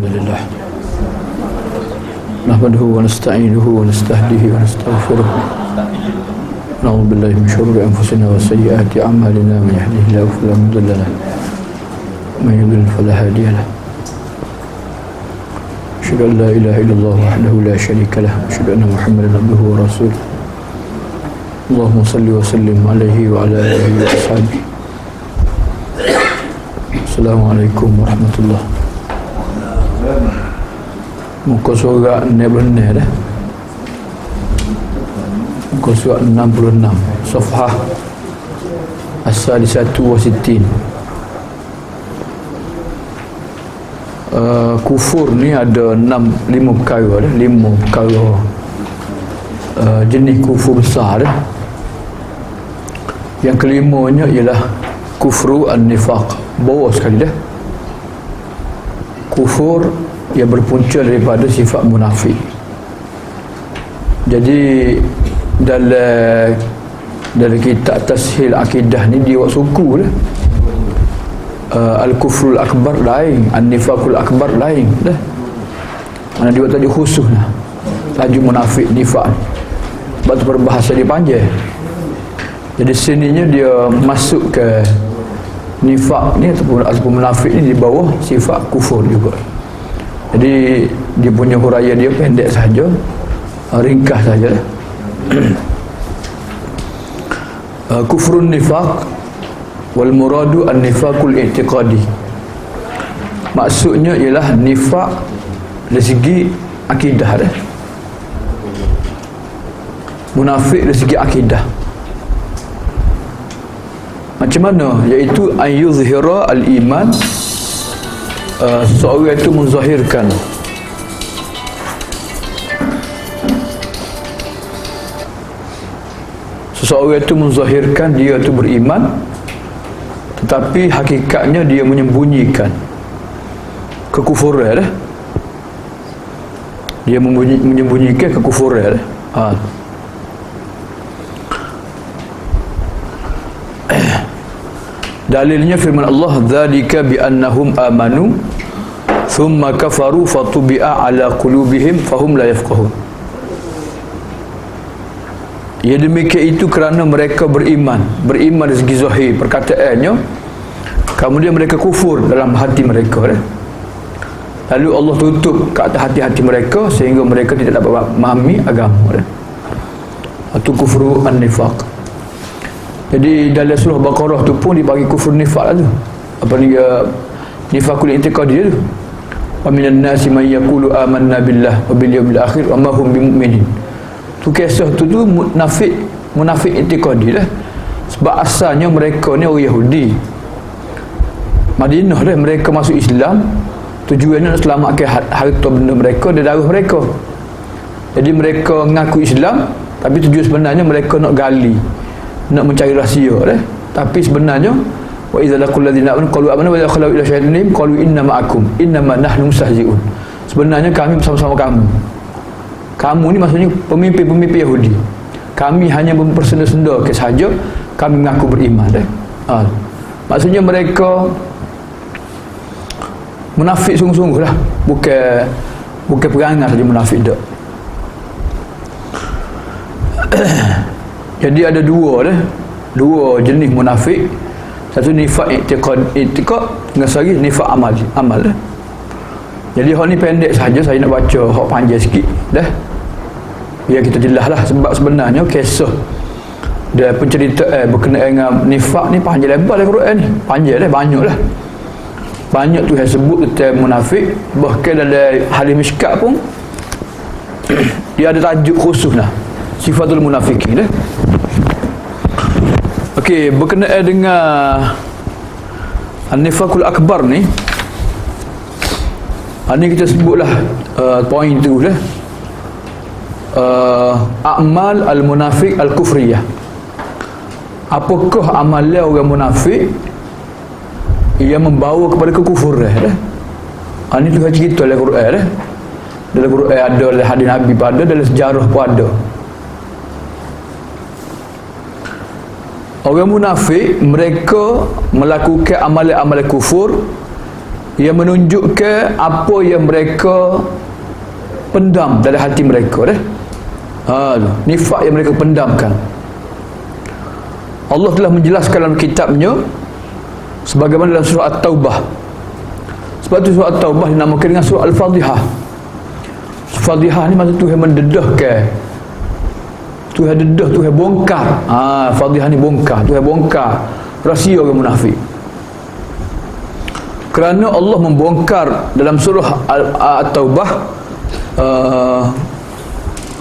الحمد لله نحمده ونستعينه ونستهديه ونستغفره نعوذ بالله من شرور أنفسنا وسيئات أعمالنا من يهده الله فلا مضل له ومن يضلل فلا هادي له أشهد أن لا إله إلا الله وحده لا شريك له أشهد أن محمدا عبده ورسوله اللهم صل وسلم عليه وعلى آله وأصحابه Assalamualaikum warahmatullahi. Muka surat ni benar dah. Muka surat 66 Safhah As-Salisatu wa Sittin. Kufur ni ada 5 perkara dah. 5 perkara jenis kufur besar dah. Yang kelimanya ialah kufru an-nifaq. Bawah sekali dah. Kufur yang berpunca daripada sifat munafik. Jadi dalam kitab Tashil Akidah ni dia buat suku dah. Al-kufrul akbar lain, an-nifaqul akbar lain dah. Mana dia buat tajuk khusus lah. Tajuk munafik, nifaq. Sebab tu berbahasa dia panjang. Jadi sininya dia masuk ke nifaq ni ataupun munafik ni di bawah sifat kufur juga. Jadi dia punya huraian dia pendek saja, ringkas saja. Kufrun nifaq wal muradu an-nifaqul i'tiqadi. Maksudnya ialah nifaq dari segi akidah dah. Munafik dari segi akidah. Macam mana? Iaitu an yuzhira al-iman, seorang itu menzahirkan seseorang itu menzahirkan dia itu beriman, tetapi hakikatnya dia menyembunyikan kekufuran. Dia menyembunyikan kekufuran. Dalilnya firman Allah, dzalika bi annahum amanu thumma kafaru fatubi'a ala qulubihim fahum la yafqahun. Ya, demikian itu kerana mereka beriman dari segi zahir perkataannya, kemudian mereka kufur dalam hati mereka. Lalu Allah tutup ke atas hati-hati mereka sehingga mereka tidak dapat memahami agama. Itu kufru an-nifaq. Jadi dalam surah Baqarah tu pun dibagi kufur nifaq tu. Apa ni, nifaqul i'tiqadi tu. Wa minan nasi man yaqulu amanna billah wa bil yawmil akhir wa ma hum bimu'minin. Tu kisah tu munafik i'tiqadi lah. Sebab asalnya mereka ni orang Yahudi. Madinah dah mereka masuk Islam, tujuannya nak selamatkan harta benda mereka dan darah mereka. Jadi mereka mengaku Islam, tapi tujuan sebenarnya mereka nak gali, nak mencari rahsia dah. Tapi sebenarnya wa idza laqul ladzina amanu qalu amanna wa idza khalu ila syayatinihim qalu inna ma'akum innama nahnu mustahzi'un. Sebenarnya kami bersama-sama kamu. Kamu ni maksudnya pemimpin-pemimpin Yahudi. Kami hanya mempersenda-senda sahaja, kami mengaku beriman dah. Maksudnya mereka munafik sungguh-sungguh lah. Bukan perangai saja munafik dak. Jadi ada dua jenis munafik. Satu nifaq i'tiqad dengan satu nifaq amal dah. Jadi hal ni pendek saja, saya nak baca hak panjang sikit dah. Biar kita jelas lah, sebab sebenarnya kisah dia penceritaan berkenaan dengan nifaq ni panjang lebar dalam Quran ni. Panjang dah, banyak lah. Banyak tu yang sebut tentang munafik. Bahkan dalam hadis Mishkat pun dia ada tajuk khusus lah, sifatul munafikin dah. Okey, berkenaan dengan an-nifaqul akbar ni, ini kita sebutlah poin tu lah. A'mal al-munafiq al-kufriyah. Apakah amalan orang munafik yang membawa kepada kekufuran dah? Ini tu cerita dalam Quran dah. Dalam Quran ada, dalam hadis Nabi pun ada, dalam sejarah pun ada. Orang munafik mereka melakukan amalan-amalan kufur yang menunjukkan apa yang mereka pendam dalam hati mereka dah. Nifak yang mereka pendamkan. Allah telah menjelaskan dalam kitabnya sebagaimana dalam surah At-Taubah. Sebab tu surah At-Taubah dinamakan dengan surah Al-Fadhihah. Fadhihah ni maksud Tuhan mendedahkan, Tuhan dedah, Tuhan bongkar. Fadhihah ni bongkar, Tuhan bongkar rahsia orang munafik. Kerana Allah membongkar dalam surah At-Taubah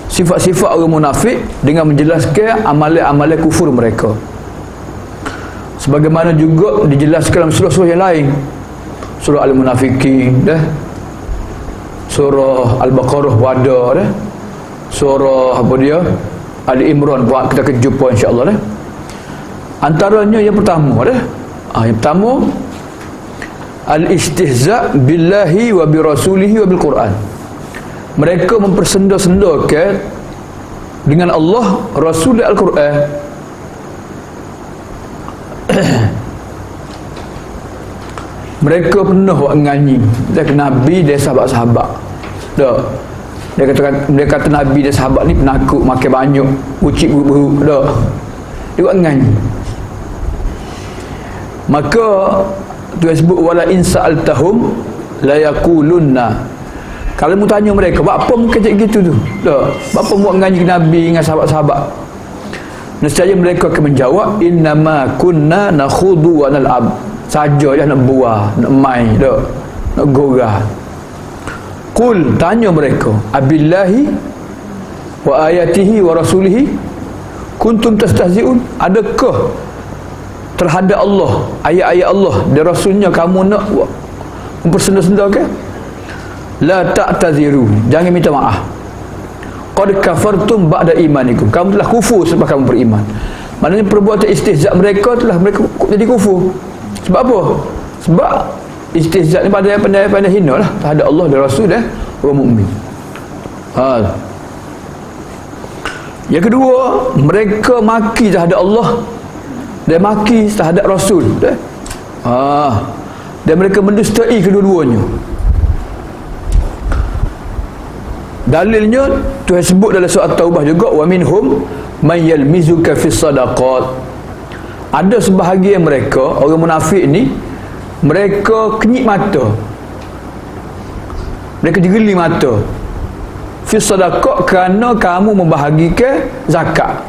sifat-sifat orang munafik dengan menjelaskan amalan-amalan kufur mereka. Sebagaimana juga dijelaskan dalam surah-surah yang lain. Surah Al-Munafiqin dah. Surah Al-Baqarah Wada dah. Surah apa dia? Ali Imran, buat kita akan jumpa insya-Allah dah. Antaranya yang pertama dah. Yang pertama al-istihza billahi wa bi rasulihi wa bil Quran. Mereka mempersenda-sendakan dengan Allah, Rasul dan Al-Quran. Mereka pernah buat nganyi Nabi dan sahabat-sahabat. Dia kata Nabi dan sahabat ni penakut, makan banyak, ucip buruk. Dia buat nganyi. Maka Tuhan sebut wala in sa'altahum la yaqulunna. Kalau mu tanya mereka, apa muka macam gitu tu? Apa buat nganyi Nabi dengan sahabat-sahabat? Nescaya mereka akan menjawab, innama kunna nakhudu wa nal'ab. Saja je nak buah, nak main, nak gorah. Qul, tanya mereka, abillahi wa ayatihi wa rasulihi kuntum tastahzi'un. Adakah terhadap Allah, ayat-ayat Allah dan Rasulnya kamu nak mempersenda-sendakan? La ta'taziru, jangan minta maaf. Qad kafartum ba'da imanikum, kamu telah kufur sebab kamu beriman. Maknanya perbuatan istihza' mereka telah mereka jadi kufur. Sebab apa? Sebab istihza' ni pandai hina lah terhadap Allah dan Rasul dan orang mukmin. Yang kedua, mereka maki terhadap Allah dan maki terhadap Rasul. Dan mereka mendustai kedua-duanya. Dalilnya Tuhan sebut dalam surah At-Taubah juga, wa minhum may yalmizuka fis sadaqat. Ada sebahagian mereka, orang munafik ni, mereka kenyit mata, mereka digeli mata fis sadaqat kerana kamu membahagikan zakat.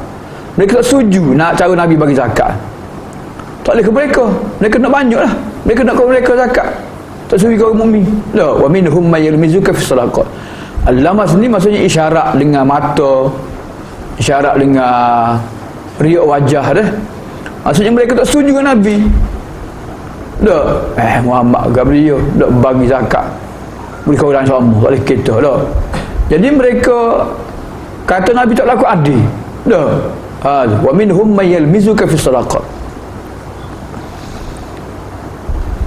Mereka tak setuju nak cara Nabi bagi zakat. Tak boleh ke mereka nak banyak lah, mereka nak ke mereka zakat, tak setuju kaum mukmin. Wa minhum may yalmizuka fis sadaqat. Al-lamas ni maksudnya isyarat dengan mata, isyarat dengan riak wajah dah. Maksudnya mereka tak setuju dengan Nabi. Muhammad Gabriel bagi zakat, beri kau orang sama, tak boleh kita Jadi mereka kata Nabi tak berlaku adil. Wa minhum may yalmizuka fi sadaqat.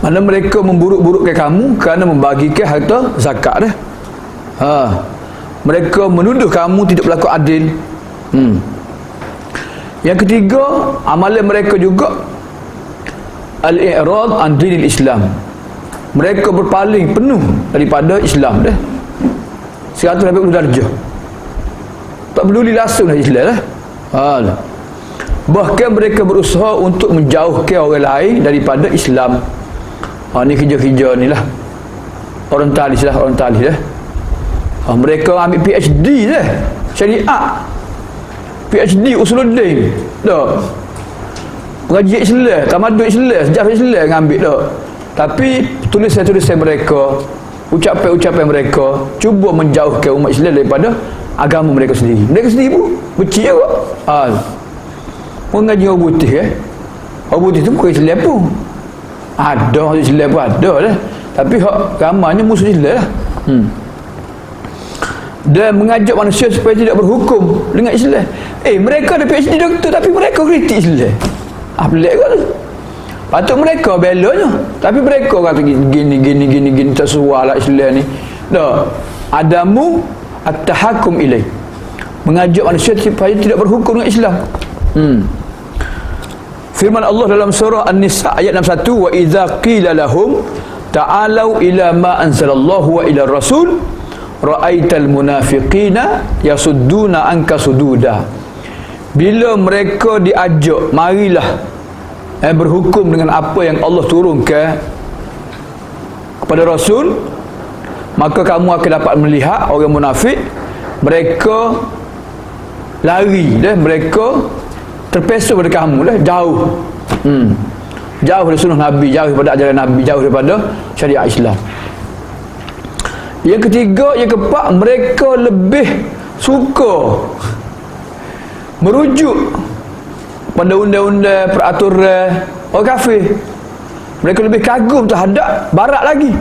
Mana mereka memburuk-burukkan kamu kerana membagikan harta zakat dah. Mereka menuduh kamu tidak berlaku adil. Yang ketiga, amalan mereka juga al-i'rad an dinil Islam. Mereka berpaling penuh daripada Islam dah. 180 darjah. Tak peduli langsung dah Islam dah. Bahkan mereka berusaha untuk menjauhkan orang lain daripada Islam. Ni kerja-kerja ni lah orientalis lah. Mereka ambil PhD je syariat, PhD usuluddin pengajian Islam, tamadun Islam, sejarah Islam ambil tapi tulisan-tulisan mereka, ucapan-ucapan mereka cuba menjauhkan umat Islam daripada agama mereka sendiri. Mereka sendiri pun benci juga. Mengaji orang putih orang putih tu bukan Islam pun ada, orang Islam pun ada lah, tapi ramanya musuh Islam lah. Dan mengajak manusia supaya tidak berhukum dengan Islam. Mereka ada PhD doktor tapi mereka kritik Islam. Pelik ke tu? Patut mereka belanya, tapi mereka kata gini tak sesuai lah Islam ni. Adamu at-tahakum ilaih, mengajak manusia supaya tidak berhukum dengan Islam. Firman Allah dalam surah An-Nisa ayat 61, wa idza qila lahum ta'alau ila ma anzalallahu wa ila rasul ra'aital munafiqina yasudduna anka sududa. Bila mereka diajak, marilah berhukum dengan apa yang Allah turunkan kepada Rasul, maka kamu akan dapat melihat orang munafik, mereka lari dah, mereka terpesong pada kamu dah, jauh. Jauh dari sunnah Nabi, jauh daripada ajaran Nabi, jauh daripada syariat Islam. Yang ketiga, yang keempat, mereka lebih suka merujuk pada undang-undang, peraturan orang kafir. Mereka lebih kagum terhadap barat lagi.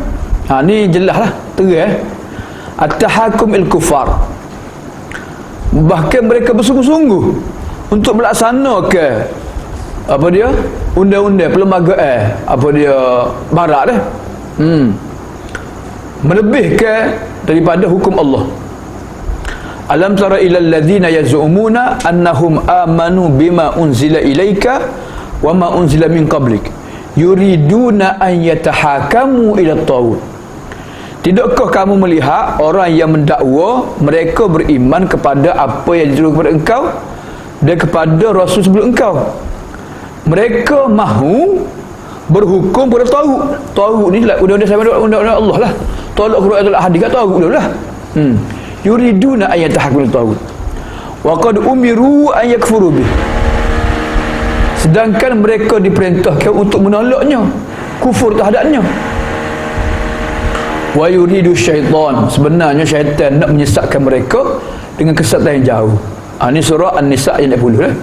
Ni jelas lah, terang. At-tahakum il-kufar. Bahkan mereka bersungguh-sungguh untuk melaksanakan apa dia, undang-undang perlembagaan apa dia barat dah. Melebihkan daripada hukum Allah. Alam tara ilal ladzina yaz'umuna annahum amanu bima unzila ilaika wa ma unzila min qablik yuriduna an yatahakamu ila at-taghut. Tidakkah kamu melihat orang yang mendakwa mereka beriman kepada apa yang diturunkan kepada engkau dan kepada rasul sebelum engkau? Mereka mahu berhukum pada taghut. Taghut ni lah undang-undang sama undang-undang Allah lah. Tolak Quran atau hadis kat taghut lah. Yuriduna an yatahakamu ila at-taghut. Wa qad umiru an yakfuru bih. Sedangkan mereka diperintahkan untuk menolaknya, kufur terhadapnya. Wa yuridu syaitan, sebenarnya syaitan nak menyesatkan mereka dengan kesesatan yang jauh. Ini surah An-Nisa ayat 60 dah.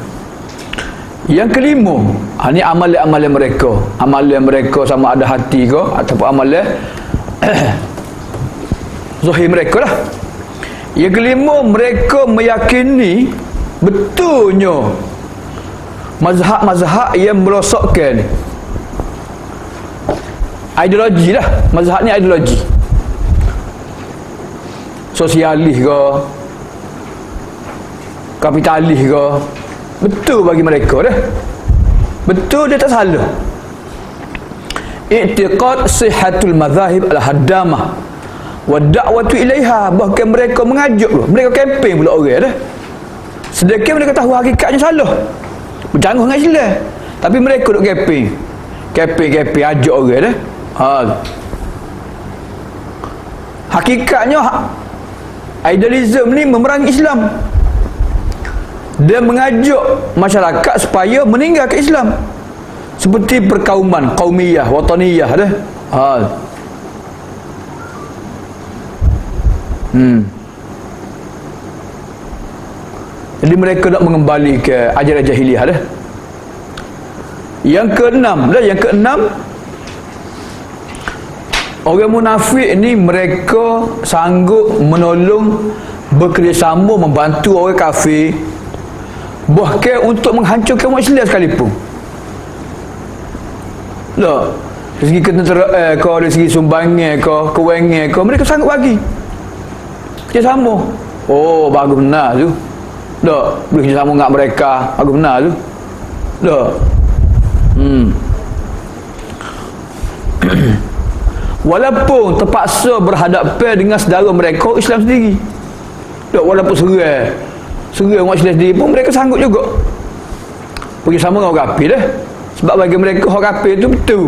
Yang kelima, ini amalan-amalan mereka. Amalan mereka sama ada hati ke ataupun amalan zahir mereka lah. Yang kelima, mereka meyakini betulnya mazhab-mazhab yang merosakkan ideologi lah. Mazhab ni ideologi sosialis ke, kapitalis ke, betul bagi mereka dah. Betul, dia tak salah. I'tiqad sihhatul mazahib al-haddamah wa da'watu ilaiha. Bahkan mereka mengajak, mereka kempen pula orang dah. Sedangkan mereka tahu hakikatnya salah, bercanggah dengan Islam, tapi mereka duk kempen ajak orang dah. Hakikatnya idealism ni memerangi Islam dan mengajak masyarakat supaya meninggalkan Islam, seperti perkauman qaumiyah, wataniyah dah. Jadi mereka nak mengembali ke ajaran jahiliah dah. Yang keenam, orang munafik ni mereka sanggup menolong, bekerjasama, membantu orang kafir, bahkan untuk menghancurkan umat Islam sekalipun. Lah, dari segi ketenteraan ke, dari segi sumbangan ke, kewangan ke, mereka sanggup bagi. Kerjasama. Oh, bagus benar tu. Dah, boleh kerjasama dengan mereka, bagus benar tu. Dah. Walaupun terpaksa berhadapan dengan saudara mereka Islam sendiri. Tak, walaupun serai umat Islam sendiri pun mereka sanggup juga pergi sama dengan orang kafir dah. Sebab bagi mereka orang kafir tu betul.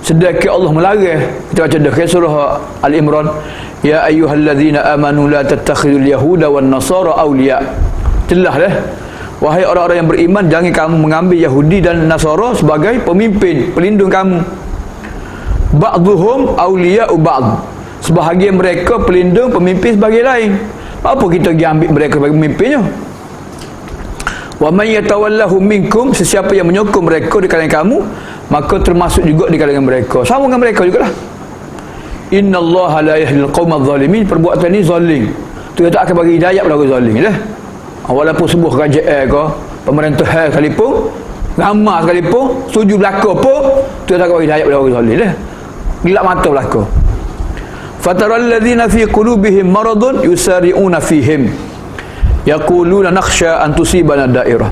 Sedangkan Allah melarang. Kita baca dah surah Al-Imran, ya ayyuhallazina amanu la tattakhidul yahuda wan nasara awliya. Jelas dah, wahai orang-orang yang beriman, jangan kamu mengambil Yahudi dan Nasara sebagai pemimpin, pelindung kamu. Ba'duhum awliya'u ba'd. Sebahagian mereka pelindung, pemimpin sebagai lain. Apa kita pergi ambil mereka sebagai pemimpinnya? Wa man yatawallahu minkum, sesiapa yang menyokong mereka di kalangan kamu, maka termasuk juga di kalangan mereka. Sama dengan mereka jugalah. Innallaha la yahdil qaumadz zalimin. Perbuatan ni zalim. Tu tak akan bagi hidayah pada orang zalim dah. Walaupun sebuah kerajaan ke, pemerintahan sekalipun, ramah sekalipun, setuju belaka pun, tu tak akan bagi hidayah pada orang zalim dah. Gelap mata belaka. Fataral ladzina fi qulubihim maradun yusari'una fihim yaquluna nakhsha an tusibana dairah.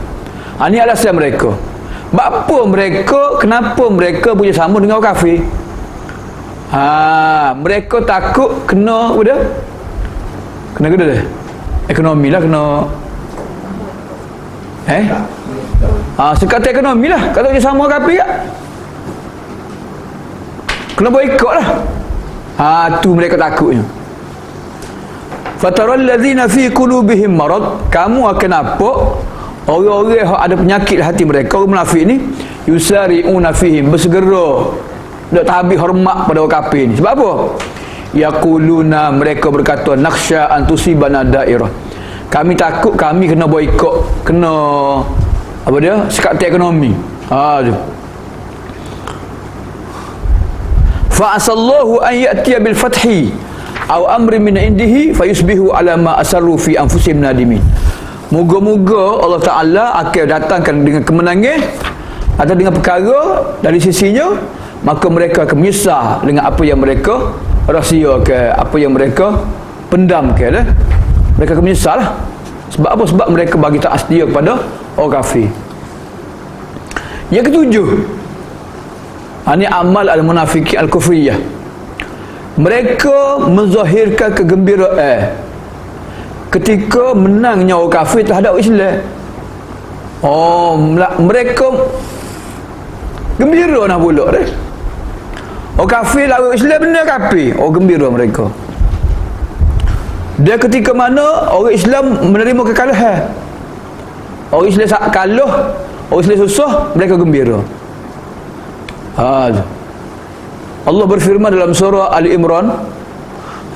Ini alasan mereka. Kenapa mereka punya sama dengan orang kafir? Mereka takut kena apa dia? Kena ekonomi lah, kena sekata ekonomi lah. Kalau dia sama kafir tak? Kena boikot lah. Tu mereka takutnya. Fataral ladzina fi qulubihim marad, kamu akan nampak orang-orang yang ada penyakit hati mereka, orang munafik ni, yusari'una fihim, bersegera nak habis hormat pada orang kafir ni. Sebab apa? Yaquluna, mereka berkata, nakhsha an tusibana dairah, kami takut kami kena boikot, kena apa dia, sekat ekonomi. Tu fa'asallahu an ya'tiya bil fathi aw amri min indihi fayusbihu ala ma asarru fi anfusihim nadimin. Moga-moga Allah Ta'ala akan datangkan dengan kemenangan atau dengan perkara dari sisinya, maka mereka akan menyesal dengan apa yang mereka rahsia ke, apa yang mereka pendam ke dah. Mereka akan menyesal lah. Sebab apa? Sebab mereka bagi taat setia kepada orang kafir. Yang ketujuh, ini amal al-munafiqin al-kufriyah. Mereka menzahirkan kegembiraan ketika menangnya orang kafir terhadap Islam. Mereka gembira nak pula dah. Orang kafir lawan Islam, benar kafir, gembira mereka. Dia ketika mana orang Islam menerima kekalahan, orang Islam kalah, orang Islam susah, mereka gembira. Allah berfirman dalam surah Ali Imran,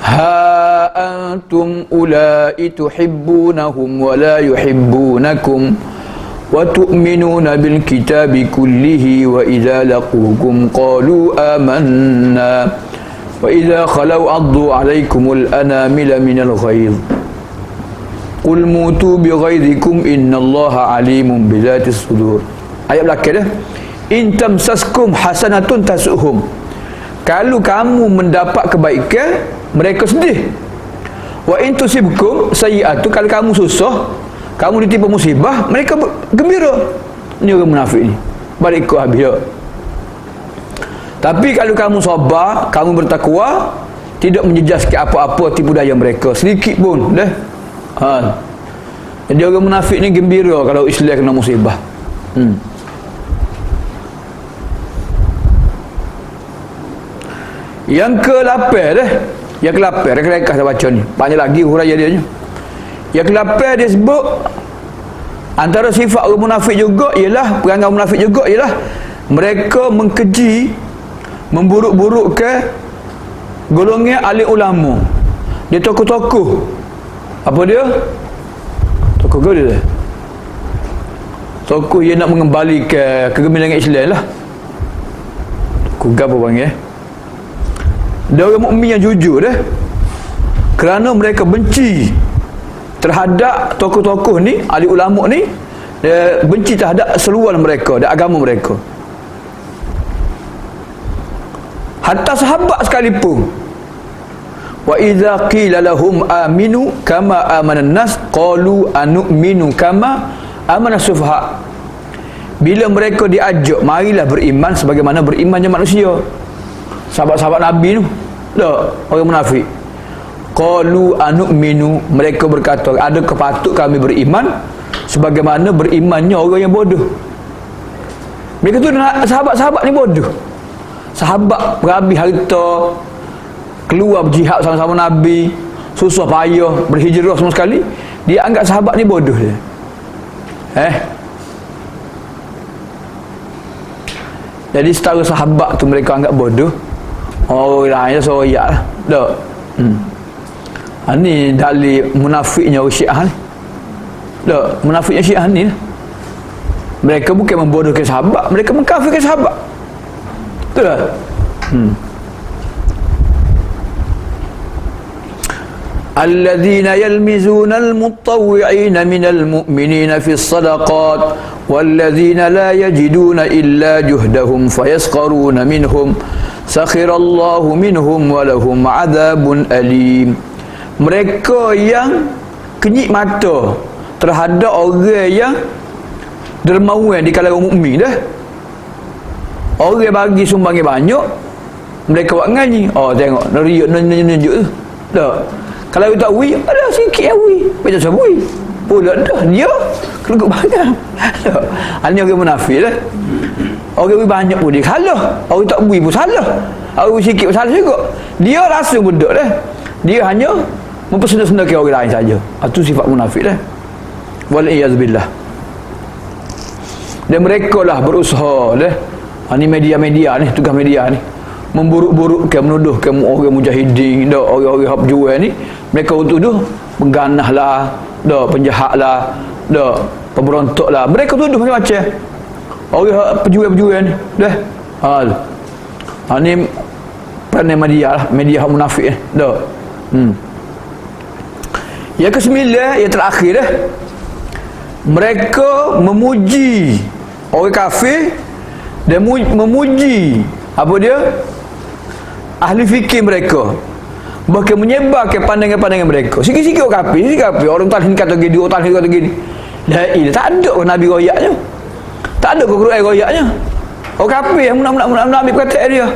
ha antum ulai tuhibbunahum wa la yuhibbunakum wa tu'minuna bil kitabi kullihi wa idza laqukum qalu amanna wa idza khalau addu alaikumul anamila minal ghaiz qul mutu bi ghaizikum innallaha alimun bi dhatis sudur. Ayat belakang dah, in tamsaskum hasanatun tasuhum, kalau kamu mendapat kebaikan mereka sedih. Wa in tusibkum sayyi'atu, kalau kamu susah, kamu ditimpa musibah, mereka gembira. Ini orang munafik ni, balik ikut habis. Tapi kalau kamu sabar, kamu bertakwa, tidak menjejaskan apa-apa tipu daya mereka sedikit pun dah. Jadi orang munafik ni gembira kalau Islam kena musibah. Yang ke-8 dah. Yang ke-8 reka-reka saya baca ni. Banyak lagi huraian dia. Yang ke-8 dia sebut antara sifat orang munafik juga ialah, perangai munafik juga ialah mereka mengkeji, memburuk-burukkan golongan alim ulama. Dia tokoh-tokoh. Apa dia? Tokoh dia. Tokoh yang nak mengembalikan kegemilangan Islam lah. Tokoh apa panggil? Dia orang mukmin yang jujur dah. Kerana mereka benci terhadap tokoh-tokoh ni, ahli ulama ni, dia benci terhadap seruan mereka dan agama mereka. Hatta sahabat sekalipun. Wa idza qila lahum aminu kama amanan nas qalu anu'minu kama amanas sufaha. Bila mereka diajak, marilah beriman sebagaimana berimannya manusia. Sahabat-sahabat Nabi tu, tak, orang munafik. Qalu anu'minu, mereka berkata, adakah patut kami beriman sebagaimana berimannya orang yang bodoh. Mereka tu sahabat-sahabat ni bodoh. Sahabat berhabis harta, keluar berjihad sama-sama Nabi, susah payah, berhijrah semua sekali, dia anggap sahabat ni bodoh dia. Jadi setara sahabat tu mereka anggap bodoh. Lainnya soyak lah. Tak. Ini dalil munafiknya orang Syiah ni. Tak. Munafiknya Syiah ni lah. Mereka bukan membodohkan sahabat, mereka mengkafirkan sahabat. Betul tak? Alladzina yalmizuna al-mutawwi'ina minal mu'minina fi as-sadaqat walladzina la yajiduna illa juhdahum fayasqaruna minhum sakhirallahu minhum walahum adabun alim. Mereka yang kenyit mata terhadap orang yang dermawan di kalangan mukmin dah. Orang bagi sumbangan banyak, mereka buat ngaji. Oh tengok nunjuk tu. Tak. Kalau tak wi, ada sikit yang wi. Macam siapa wi? Pula dah dia kelukut banyak. Hanya orang munafik lah. Orang wi banyak pun dia salah. Orang tak wi pun salah. Orang wi sikit pun salah juga. Dia rasa budak dah. Dia hanya mempersendak-sendakan orang lain saja. Itu sifat munafik dah. Wal-iyazbillah. Dan mereka lah berusaha dah. Ni media-media ni, tugas media ni, memburuk-burukkan, menuduhkan orang mujahidin, dah orang-orang hak jual ni, mereka tuduh pengganah lah, dah penjahat lah, dah pemberontak lah, mereka tuduh macam-macam orang hak pejual-pejual ni dah. Ni peranan media lah, media hak munafik ni dah. Yang ke-9, yang terakhir dah, mereka memuji orang kafir dan memuji apa dia, ahli fikir mereka, bahkan menyebarkan pandangan-pandangan mereka. Sikit-sikit orang kafir, orang talhin kata gini, orang talhin kata gini. Tak ada Nabi royaknya, tak ada Quran royaknya. Orang kafir yang nak Nabi kata dia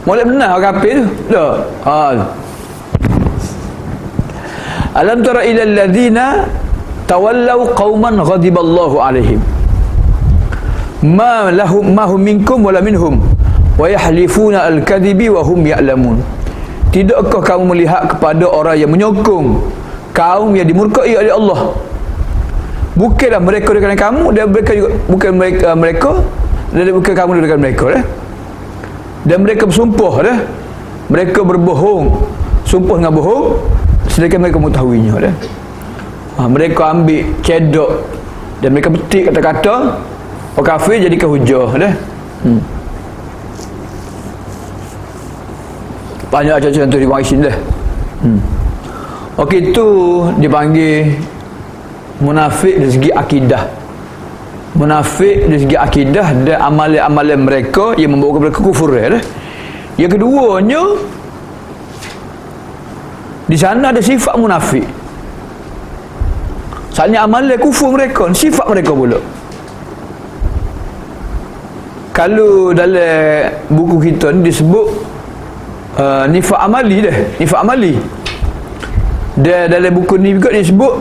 boleh benar orang kafir tu dah. Alam tara ila alladhina tawallaw qauman ghadiballahu alaihim ma hum minkum wala minhum wa yahlifuna al-kadhibi wa hum ya'lamun. Tidakkah kamu melihat kepada orang yang menyokong kaum yang dimurkai oleh Allah? Bukanlah mereka dengan kamu, dan mereka juga bukan mereka dan bukan kamu dengan mereka dah. Dan mereka bersumpah dah, mereka berbohong, sumpah dengan bohong sedangkan mereka mengetahuinya dah. Mereka ambil cedok dan mereka petik kata-kata orang kafir jadikan hujah dah. Banyak contoh di bawah sini dah. Okey, itu dipanggil munafik dari segi akidah. Munafik dari segi akidah dan amalan-amalan mereka yang membawa kepada kekufuran dah. Yang keduanya, di sana ada sifat munafik. Soalnya amalan kufur mereka, sifat mereka pula. Kalau dalam buku kita ni disebut nifaq amali dah, nifaq amali. Dan dalam buku ni juga disebut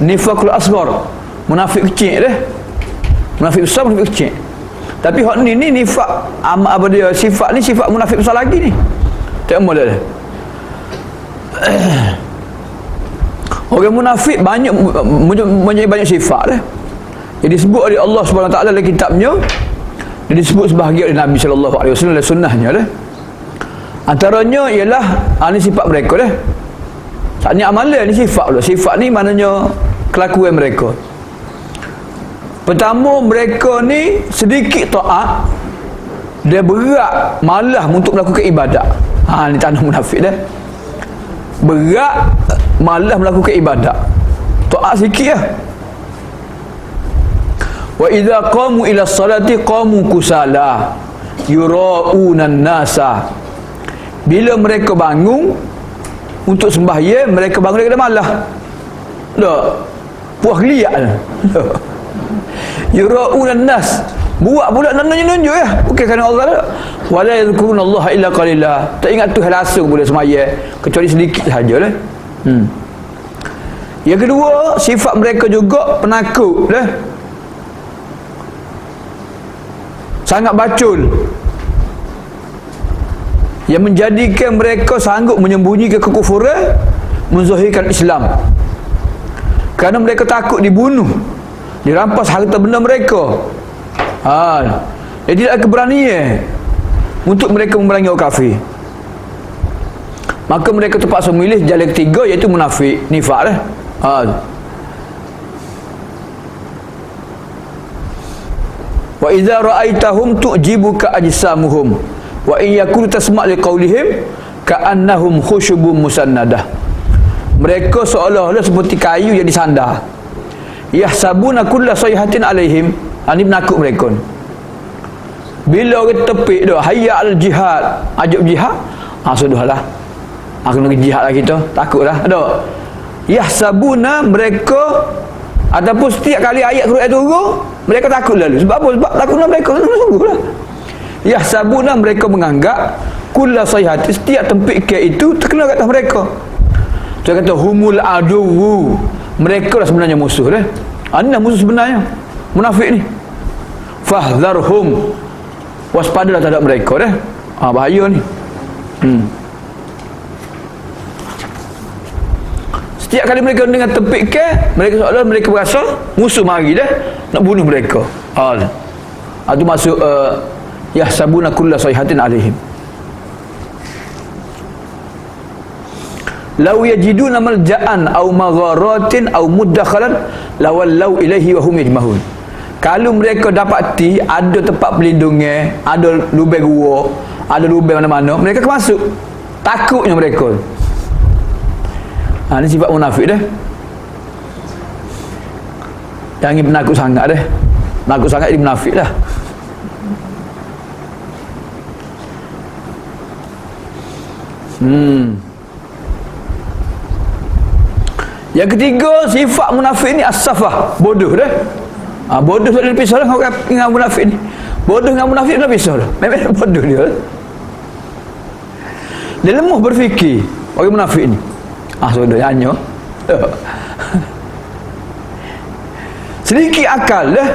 nifaqul asghar, munafik kecil dah. Munafik besar, munafik kecil. Tapi hak ni nifaq apa dia, sifat ni sifat munafik besar lagi ni. Tak amal dah. Orang munafik banyak sifat dah. Jadi disebut oleh Allah Subhanahu Wa Taala dalam kitabnya, dia disebut sebahagian oleh Nabi sallallahu alaihi wasallam dalam sunnahnya dah. Antaranya ialah ni sifat mereka dah. Saatnya amalan ni sifat pula. Sifat ni maknanya kelakuan mereka. Pertama, mereka ni sedikit taat, dia berat malah untuk melakukan ibadat. Ni tanda munafik dah. Berat malah melakukan ibadat, taat sikit lah. Wa idza qamu ila salati qamu kusala yura'una an-nasa. Bila mereka bangun untuk sembahyang, mereka bangun dari malah. Tak puas liat lah. Yura'una an-nas, buat pula nunjuk ya, bukan kerana Allah tak. Wala yadhkurunallaha illa qalila, tak ingat Tuhan langsung boleh sembahyang kecuali sedikit sahajalah. Yang kedua, sifat mereka juga penakut dah. Sangat bacul, yang menjadikan mereka sanggup menyembunyikan kekufuran, menzahirkan Islam. Kerana mereka takut dibunuh, dirampas harta benda mereka. Jadi tidak ada keberanian untuk mereka memerangi orang kafir. Maka mereka terpaksa memilih jalan ketiga, iaitu munafik, nifaq dah. Wa idza ra'aitahum tu'jibuka ajsamuhum wa in yakunu tasma' liqaulihim ka'annahum khushubun musannadah. Mereka seolah-olah seperti kayu yang disandar. Yahsabuna kulla sayhatin alaihim. Ini menakut mereka. Bila orang tepik dah hayya al jihad, ajak jihad, sudahlah, aku nak jihad lah kita, takutlah. Ada yahsabuna, mereka ataupun setiap kali ayat Quran turun, mereka takut lalu. Sebab apa? Sebab takutlah mereka sungguh-sungguhlah. Yahsabuna, mereka menganggap kulla sayhat, setiap tempik itu terkena kat atas mereka. Dia kata humul aduwu, mereka lah sebenarnya musuh dah. Anda musuh sebenarnya munafik ni. Fahdharhum, waspadalah terhadap mereka dah. Bahaya ni. Setiap kali mereka dengan tempik mereka seolah mereka berasa musuh mari dah nak bunuh mereka. Itu masuk yahsabuna kulla sayhatin alaihim. Law yajiduna malja'an aw magharatin aw muddakhalan lawallau ilaihi wa hum yajmahun. Kalau mereka dapati ada tempat pelindungnya, ada lubang gua, ada lubang mana-mana, mereka akan masuk. Takutnya mereka. Ini sifat munafik dah. Jangan penakut sangat dah. Penakut sangat jadi munafik dah. Yang ketiga, sifat munafik ni as-safah, bodoh dah. Bodoh tak boleh pisah lah dengan munafik ni. Bodoh dengan munafik tak boleh pisah lah. Memang bodoh dia. Dia lemah berfikir orang munafik ni. Sudah nyanyi. Sedikit akal dah.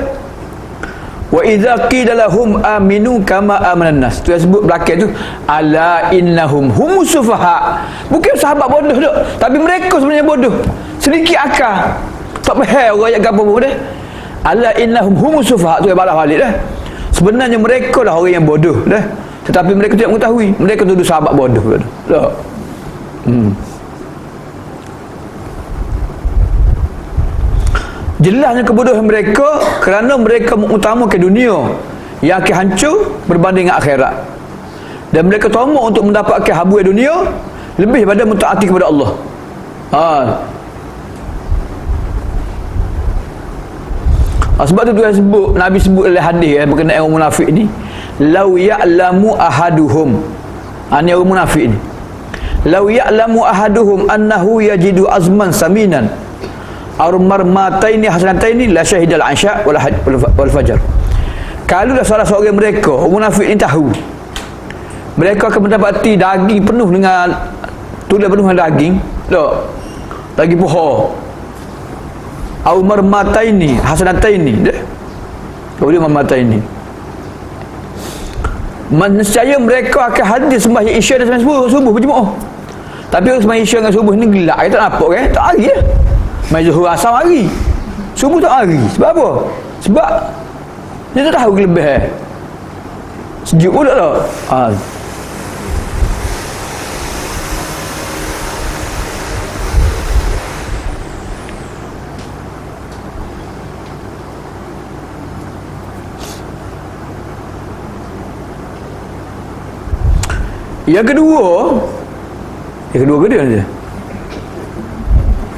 Wa idza qila lahum aminu kama amanan nas. Tu yang sebut belakang tu, ala innahum humus sufaha. Bukan sahabat bodoh dak, tapi mereka sebenarnya bodoh. Sedikit akal. Tak faham orang ayat gapo dah. Ala innahum humus sufaha, tu yang balas balik dah. Sebenarnya mereka lah orang yang bodoh dah. Tetapi mereka tidak mengetahui. Mereka tuduh sahabat bodoh dah. Jelasnya kebodohan mereka kerana mereka mengutamakan dunia yang akan hancur berbanding dengan akhirat, dan mereka tamak untuk mendapatkan habuai dunia lebih daripada mentaati kepada Allah. Sebab tu Tuhan sebut, Nabi sebut dalam hadis berkenaan orang munafik ni, lau ya'lamu ahaduhum, ni orang munafik ni, lau ya'lamu ahaduhum annahu yajidu azman saminan armar mataini hasanataini la syahidal ansya wal fajar. Kalau dah salah seorang mereka orang munafik ni tahu mereka akan mendapati daging penuh dengan tulang penuh dengan daging, daging pohon, armar mataini hasanataini, boleh mataini, nescaya mereka akan hadir sembahyang isya dan sembahyang subuh berjemaah. Tapi orang sembahyang isya dengan subuh ni gelap, tak nampak kan? Tak hari ya. Mai Zuhur Asar hari, subuh tak hari. Sebab apa? Sebab dia tak tahu kelebihan. Sejuk pula tak? Yang kedua ke dia ni?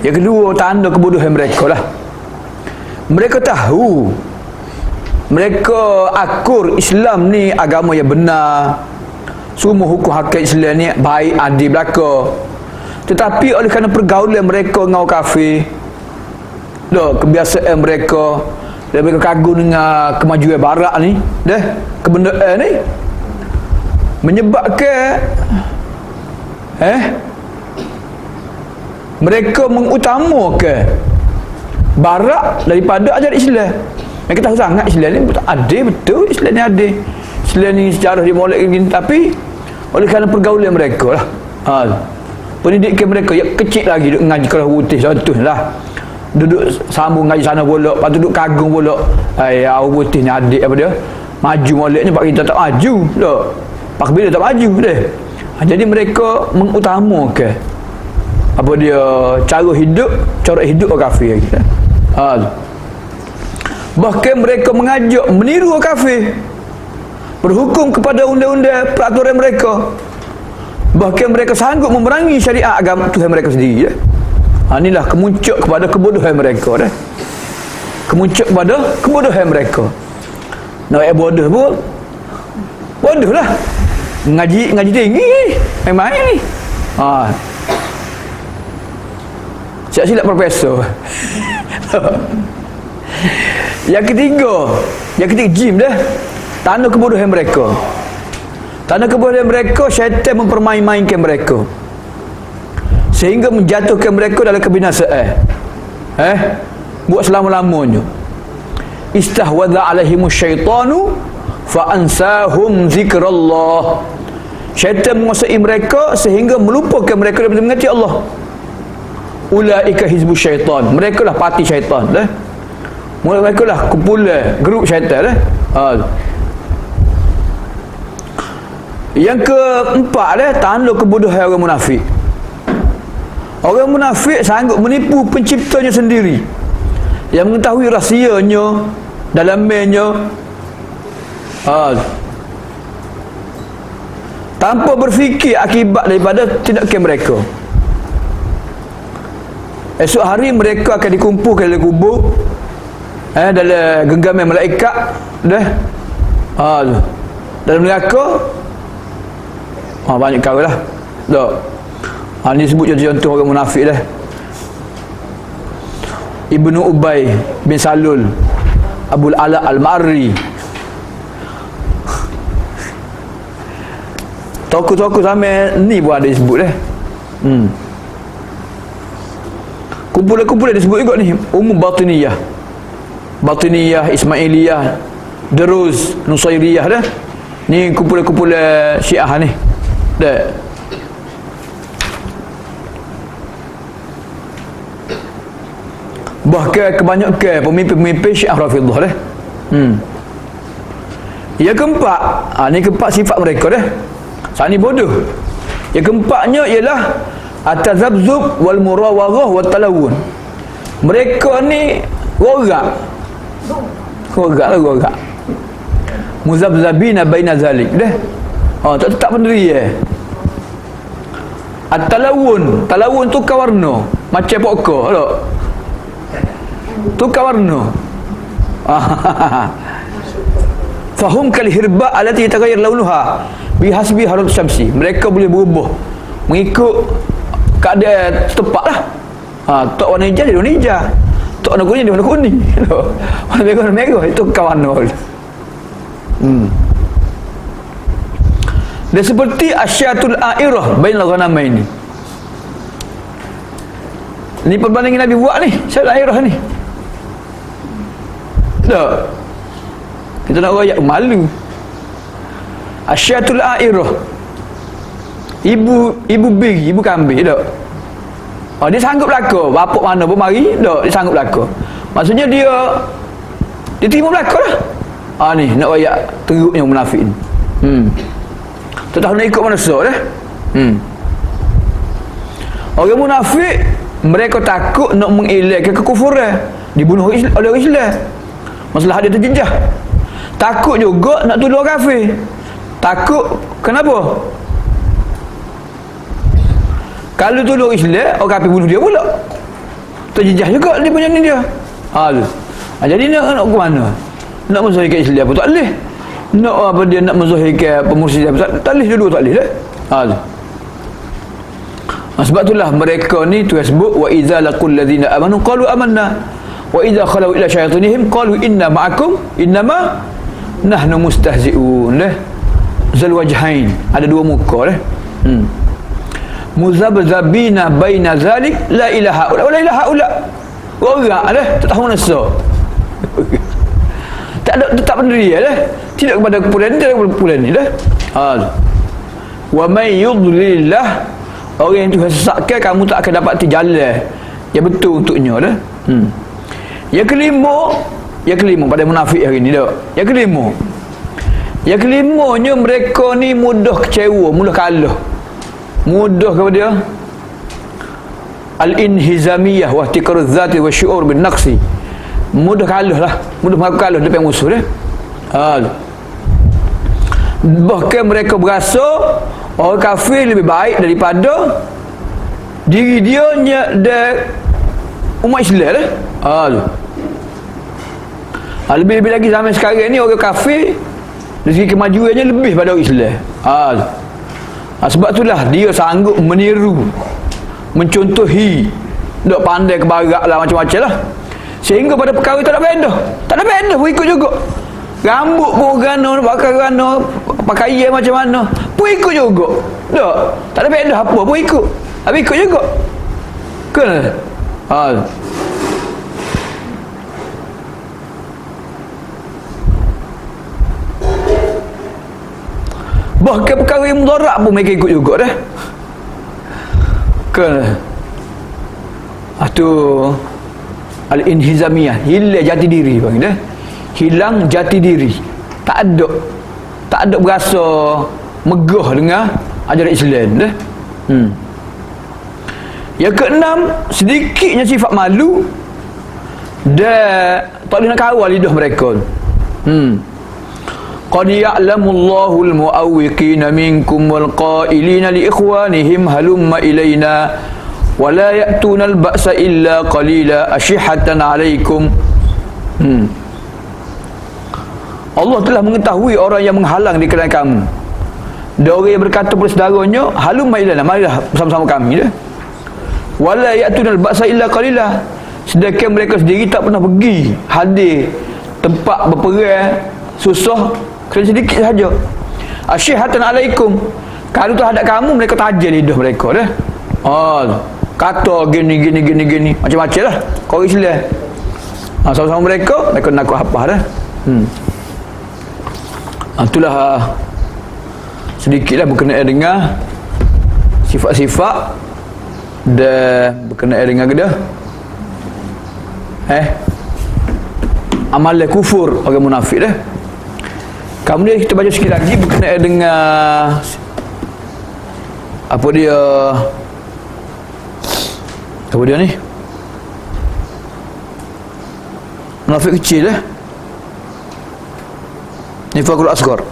Yang kedua, tanda kebodohan mereka lah. Mereka tahu, mereka akur Islam ni agama yang benar, semua hukum hakikat Islam ni baik, adil belaka. Tetapi oleh kerana pergaulan mereka dengan orang kafir, kebiasaan mereka, dan mereka kagum dengan kemajuan barat ni, kebendaan ni, menyebabkan mereka mengutamakan barat daripada ajaran Islam. Mereka tahu sangat Islam ni betul, Islam ni adil, Islam ni sejarah dia molek begini. Tapi oleh kerana pergaulan mereka lah, pendidikan mereka yang kecil lagi duduk ngaji kelas putih contohlah, duduk sambung ngaji sana pula, lepas tu duduk kagum pula, orang putih ni adik apa dia maju molek ni, pak kita tak maju pak bila tak maju dia. Jadi mereka mengutamakan apa dia, cara hidup, corak hidup orang kafir lagi. Bahkan mereka mengajak meniru orang kafir, berhukum kepada undang-undang peraturan mereka. Bahkan mereka sanggup memerangi syariat agama Tuhan mereka sendiri. Inilah kemuncak kepada kebodohan mereka. Kemuncak kepada kebodohan mereka. Nak bodoh pun bodoh lah. Ngaji tinggi main-main ni. Silap profesor. Yang ketiga jim dah, tanda kebodohan mereka. Kerana kebodohan mereka, syaitan mempermain-mainkan mereka sehingga menjatuhkan mereka dalam kebinasaan. Buat selama-lamanya. Istahwadha alaihimus syaitanu fa ansahum zikrallah. Syaitan menguasai mereka sehingga melupakan mereka daripada mengingati Allah. Ulaika hizbus syaitan. Mereka lah parti syaitan dah. Mereka lah kumpulan grup syaitan dah. Yang keempat dah, tanda kebodohan orang munafik. Orang munafik sanggup menipu penciptanya sendiri, yang mengetahui rahsianya, dalamnya, tanpa berfikir akibat daripada tindakan mereka. Esok hari mereka akan dikumpulkan dalam kubur, dalam genggaman malaikat dah, dalam neraka. Banyak kau lah tak. Ni sebut contoh orang munafik dah. Ibnu Ubay bin Salul, Abul Ala Al-Ma'ri, tokoh-tokoh sampai ni pun ada disebut dah. Kumpulan-kumpulan disebut juga ni. Umum Batiniyah, Ismailiyah, Deruz, Nusairiyah dah. Ni kumpulan-kumpulan Syiah ni dah. Bahkan kebanyakan pemimpin-pemimpin Syiah Rafidhah dah. Yang keempat, ni keempat sifat mereka dah. Ni bodoh. Yang keempatnya ialah at-tazabzub wal murawaghah wat talawun. Mereka ni rorak. Muzabzabina baina zalik dah. Tak tetap berdiri At-talawun tukar warna, macam pokok tak? Tukar warna. Fahum kal hirba allati taghayyar launuha bihasbi harut syamsi. Mereka boleh berubah mengikut keadaan tempat lah. Tak warna hijau dia warna hijau, tak warna kuning dia warna kuning, warna merah itu kawan warna. Dan seperti asyatul a'irah bainal ghanamaini. Ni perbandingan Nabi buat ni, asyatul a'irah ni. Tak. Kita nak rakyat malu. Asyatul a'irah. Ibu biri, ibu kambing tak. Dia sanggup belaka, bapak mana pun mari, tak, dia sanggup belaka. Maksudnya dia terima belaka lah. Ni nak rakyat teruknya munafik ni. Tak tahu nak ikut manusia dah. Orang munafik, mereka takut nak mengelakkan kekufuran, dibunuh oleh orang Islam, masalah dia terjejah. Takut juga nak tuduh orang kafir. Takut, kenapa? Kalau tuduh Islam, orang kafir bunuh dia pula, terjejah juga dia punya ni dia. Jadi nak ke mana? Nak menzahirkan Islam pun tak boleh. Nak apa dia nak menzahirkan pemursidan tak boleh, dua-dua tak boleh dah. Sebab itulah mereka ni Tuhan sebut wa idza laqul ladzina amanu qalu amanna wa idza khalu ila syayatinihim qalu inna ma'akum innama nahnu mustahzi'un. Zal wajhain, ada dua muka dah. Muzabzabina baina zalik la ilaha illa wa la ilaha illa. Orang dah tak tahu nasa. Tak ada, tetap berdiri dah. Tidak kepada kumpulan ni, tidak kepada kumpulan ni dah. Wa may yudlillah, orang yang Tuhan sesatkan, kamu tak akan dapat jalan yang betul untuknya dah. Yang kelima pada munafik hari ni dah. Yang kelimanya mereka ni mudah kecewa, mudah kalah, mudah kepada dia al-inhizamiyah wa ihtiqaruz zati wa syu'ur bin naqsi. Mudah kalah lah, mudah mengaku kalah depan musuh dia. Bahkan mereka berasa orang kafir lebih baik daripada diri dia dan umat Islam lah. Lebih-lebih lagi zaman sekarang ni orang kafir dari segi kemajuannya lebih pada orang Islam. Sebab itulah dia sanggup meniru, mencontohi, dok pandai ke barat lah, macam-macam lah, sehingga pada perkara tak ada benda pun ikut juga. Rambut pun gana, bakar gana, pakaian macam mana pun ikut juga. Tak ada beza apa pun ikut. Habis ikut juga. Kan? Bahkan perkara yang mudarat pun mereka ikut juga dah. Kan? Itu al-inhizamiyah, hilang jati diri panggil dah. Hilang jati diri. Tak ada berasa megah dengan ajaran Islam dah. Yang keenam, sedikitnya sifat malu dan tak boleh nak kawal lidah mereka. Qad ya'lamullahu al-mu'awwiqina minkum wal qailina li ikhwanihim halumma ilaina wa la ya'tuna al-ba'sa illa qalila ashihatan 'alaikum. Allah telah mengetahui orang yang menghalang di kalangan kamu. Dan orang yang berkata kepada saudaranya, halumma ilaina, marilah bersama-sama kami dah. Wa la ya'tuna al-ba'sa illa qalila. Sedangkan mereka sendiri tak pernah pergi hadir tempat berperang susah kerana sedikit saja. Asyihatan alaikum. Kalau terhadap kamu mereka tajam lidah mereka dah. Kata gini macam-macam lah kau Islam. Sama-sama mereka nak apa dah. Itulah sedikitlah berkenaan dengan sifat-sifat dan berkenaan dengan kedah amalan kufur orang munafik dah. Kemudian kita baca sikit lagi berkenaan dengan apa dia ni munafik kecil nifaqul asghar.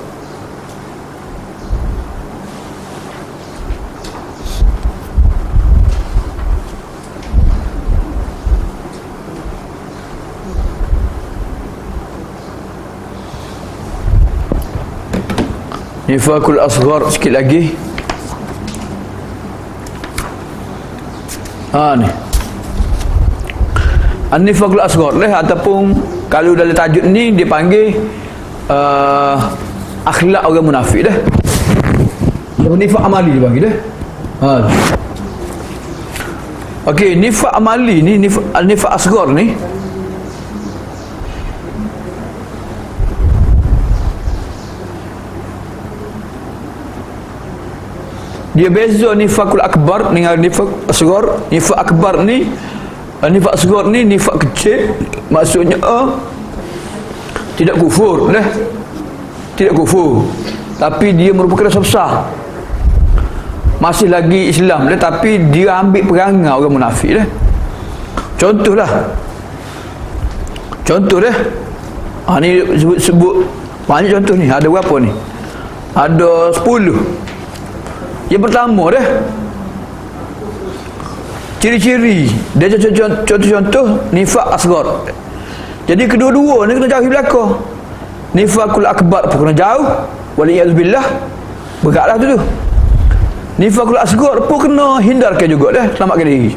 Nifaqul asghar sikit lagi. Ni An-nifaqul asghar ataupun kalau dalam tajuk ni dipanggil akhlak orang munafik dah. Nifaq amali dipanggil dah. Okey, nifaq amali ni, nifaq asghar ni dia beza nifaqul akbar dengan nifaq asghar. Nifaq akbar ni, nifaq asghar ni nifaq kecil, maksudnya tidak kufur dah. Tidak kufur, tapi dia merupakan dosa besar. Masih lagi Islam dah, tapi dia ambil perangai orang munafik dah. Contoh dah. Ni sebut banyak contoh ni. Ada berapa ni? Ada 10. Yang pertama dah, ciri-ciri dia contoh nifaq asghar. Jadi kedua-dua ni kena jauhi belaka. Nifaqul akbar pun kena jauh, waliyazbillah, beratlah tu. Nifaqul asghar pun kena hindarkan juga dah, selamatkan diri.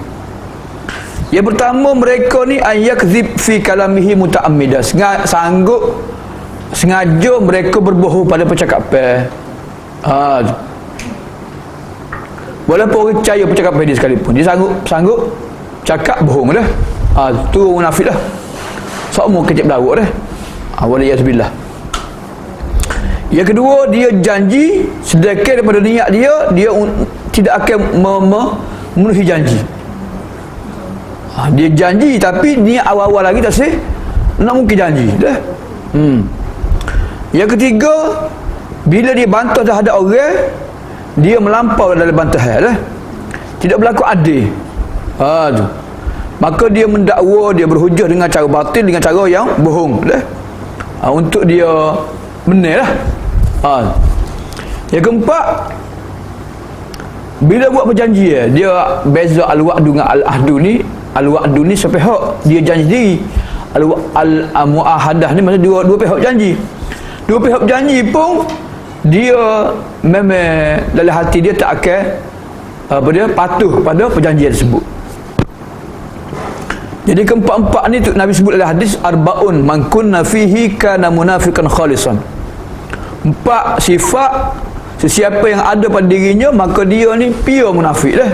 Yang pertama, mereka ni ayakzib fi kalamihi muta'ammidah, sengaja mereka berbohong pada percakapan. Walaupun orang percaya percakapan dia sekalipun, dia sanggup cakap bohong dah. Tu munafik dah. Semua kecil berlaku dah. Waliyazbillah. Yang kedua, dia janji sedekah daripada niat dia tidak akan memenuhi janji. Dia janji tapi niat awal-awal lagi tak sih nak mungkin janji dah. Yang ketiga, bila dia bantah terhadap orang, dia melampau dalam bantahan dah. Tidak berlaku adil. Tu. Maka dia mendakwa, dia berhujah dengan cara batil, dengan cara yang bohong dah. Untuk dia benar lah. Yang keempat, bila buat perjanjian, dia beza al-wa'du dengan al-ahdu ni. Al-wa'du ni sepihak, dia janji diri. Al-mu'ahadah ni maksudnya dua pihak janji. Dua pihak janji pun dia memang dalam hati dia tak akan patuh pada perjanjian tersebut. Jadi keempat-empat ni Nabi sebut dalam hadis arba'un man kunna fihi kana munafiqan khalisan 4 sifat sesiapa yang ada pada dirinya, maka dia ni pure munafik dah.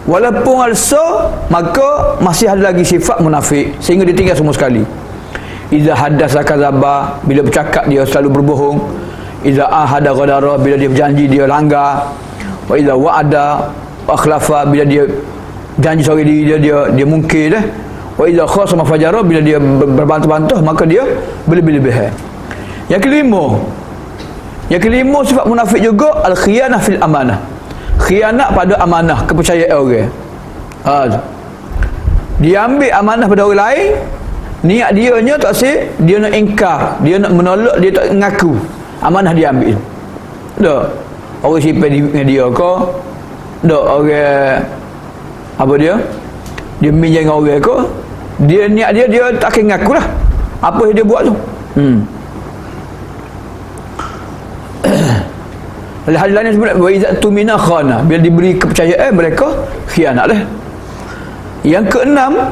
Walaupun also, maka masih ada lagi sifat munafik sehingga dia tinggal semua sekali. Iza haddasa kadzaba, bila bercakap dia selalu berbohong. Iza ahada ghadara, bila dia berjanji dia langgar. Wa iza wa'ada akhlafa, bila dia janji seorang diri dia mungkir dah. Wa iza khasama fajara, bila dia berbantah-bantah maka dia berlebih-lebihan. Yang kelima sifat munafik juga al-khiyanah fil amanah. Khianat pada amanah, kepercayaan orang. Dia ambil amanah pada orang lain, niat dia nya tak sih, dia nak ingkar, dia nak menolak, dia tak mengaku amanah dia ambil. Tak orang simpan dengan dia ke, tak orang apa dia minjam dengan orang ke, dia niat dia tak akan mengaku lah apa yang dia buat tu. Hadis lain sebut wa iza tumina khana, bila diberi kepercayaan mereka khianat dah. Yang keenam,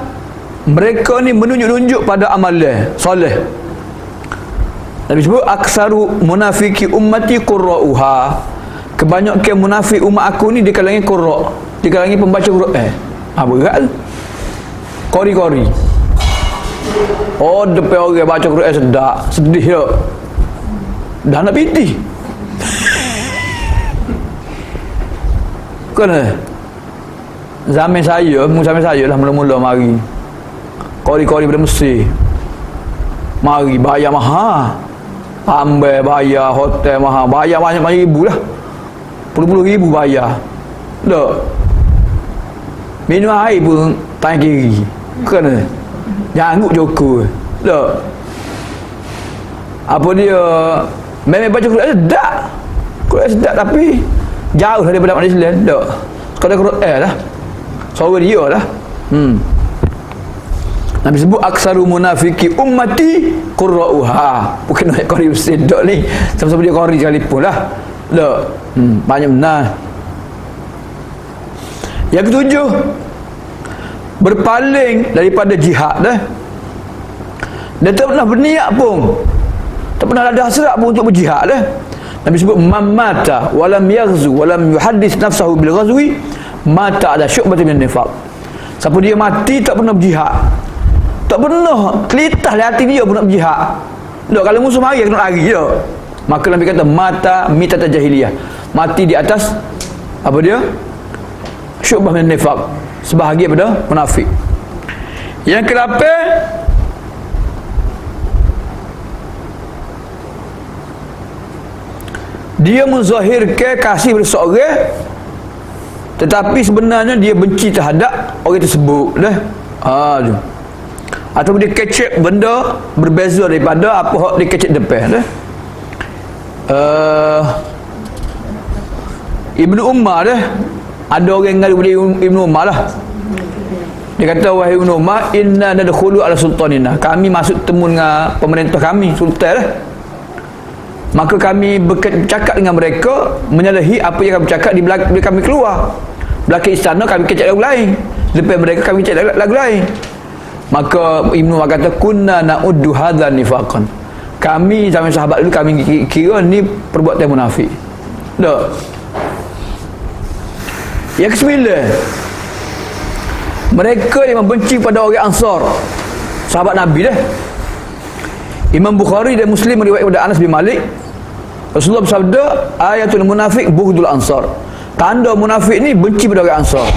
mereka ni menunjuk-nunjuk pada amalan soleh. Nabi sebut aksaru munafiki ummati qurra'uha, kebanyakan munafik umat aku ni di kalangan qurra', di kalangan pembaca Quran. Berat tu kori-kori. Depan orang baca Quran sedih tak, dah nak pitih kan. Zaman saya lah mula-mula mari kori-kori pada Mesir, mari bayar mahal, ambil bayar hotel mahal, bayar banyak-banyak ribu lah, puluh-puluh ribu bayar. Tak minum air pun tangan kiri kan, janggut Joko. Tak apa dia memang baca Quran sedap tapi jauh daripada Malaysia Islam. Tak sekadar Quran lah, suara dia lah. Nabi sebut aksaru munafiki ummati qurra'uha, bukan nak qari Husain dok ni, sama-sama dia qari sekalipun lah. Tak banyak benar. Yang ketujuh, berpaling daripada jihad dah. Dia tak pernah berniat pun, tak pernah ada hasrat pun untuk berjihad dah. Nabi sebut mamata walam yaghzu walam yuhaddis nafsahu bil ghazwi mata ala syu'batin min nifaq. Siapa dia mati tak pernah berjihad, tak pernah kelitah di hati dia pun nak berjihad. Tak, kalau musuh mari kena lari je. Maka Nabi kata mata mitata jahiliyah, mati di atas apa dia? Syu'bah min nifaq, sebahagian pada munafik. Yang ke-8, dia menzahirkan kasih pada seorang tetapi sebenarnya dia benci terhadap orang tersebut dah. Atau dia kecek benda berbeza daripada apa hak dia kecek depan dah. Ibnu Umar dah, ada orang ngadu pada Ibnu Umar lah. Dia kata, wahai Ibnu Umar, inna nadkhulu ala sultanina, kami masuk temu dengan pemerintah kami, sultan lah. Maka kami bercakap dengan mereka menyalahi apa yang kami bercakap di belakang kami keluar. Belakang istana kami kecek lagu lain, depan mereka kami kecek lagu lain. Maka Ibnu Umar kata, kunna na'uddu hadza nifaqan, kami zaman sahabat dulu kami kira ni perbuatan munafik. Tak. Yang ke-9, mereka yang membenci pada orang Ansar, sahabat Nabi dah. Imam Bukhari dan Muslim meriwayatkan kepada Anas bin Malik, Rasulullah bersabda, ayatul munafik bughdul ansar, tanda munafik ni benci pada orang Ansar.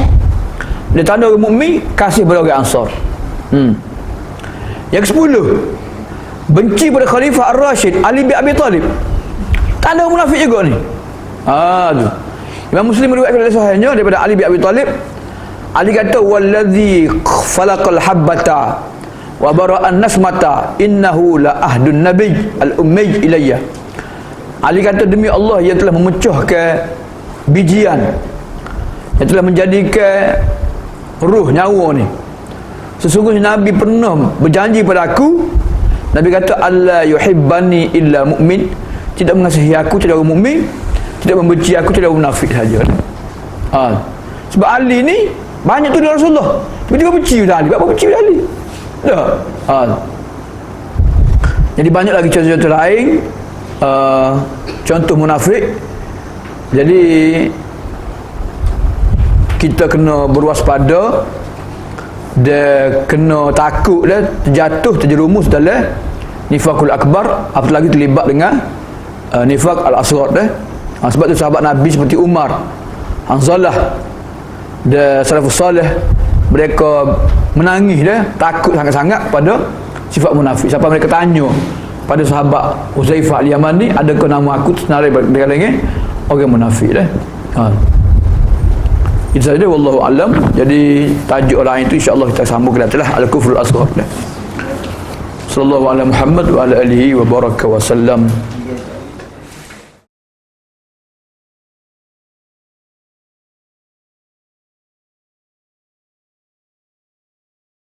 Dia tanda orang mukmin kasih pada orang Ansar. Yang ke-10, benci pada Khalifah Ar-Rashid Ali bin Abi Talib, tanda munafik juga ni. Tu Imam Muslim meriwayatkan dari sahihnya daripada Ali bin Abi Talib, Ali kata, wallazi falaqal habbata wa bara'an nasmata innahu la ahdun nabiy al-ummi ilayya. Ali kata, demi Allah yang telah memecahkan bijian, yang telah menjadikan ruh nyawa ni, sesungguhnya Nabi pernah berjanji pada aku. Nabi kata, alla yuhibbani illa mu'min, tidak mengasihi aku tidak orang mukmin, tidak membenci aku tidak orang munafik saja. Sebab Ali ni banyak tu dengan Rasulullah, tiba-tiba benci pada Ali. Apa benci pada Ali? Tak. Jadi banyak lagi contoh-contoh lain contoh munafik. Jadi kita kena berwaspada, dia kena takut dia terjatuh, terjerumus dalam nifakul akbar, apatah lagi terlibat dengan nifak al-asghar dia. Sebab tu sahabat Nabi seperti Umar, Hanzalah, dan salafus salih, mereka menangis dia, takut sangat-sangat pada sifat munafik. Sampai mereka tanya pada sahabat Uzaifah al-Yamani, adakah nama aku senarai dengan orang munafik dia? Itu saja, wallahu alam. Jadi tajuk orang itu insya-Allah kita sambung ke dalam al-kufrul asghar. Sallallahu alaihi Muhammad wa ala alihi wa baraka wa sallam.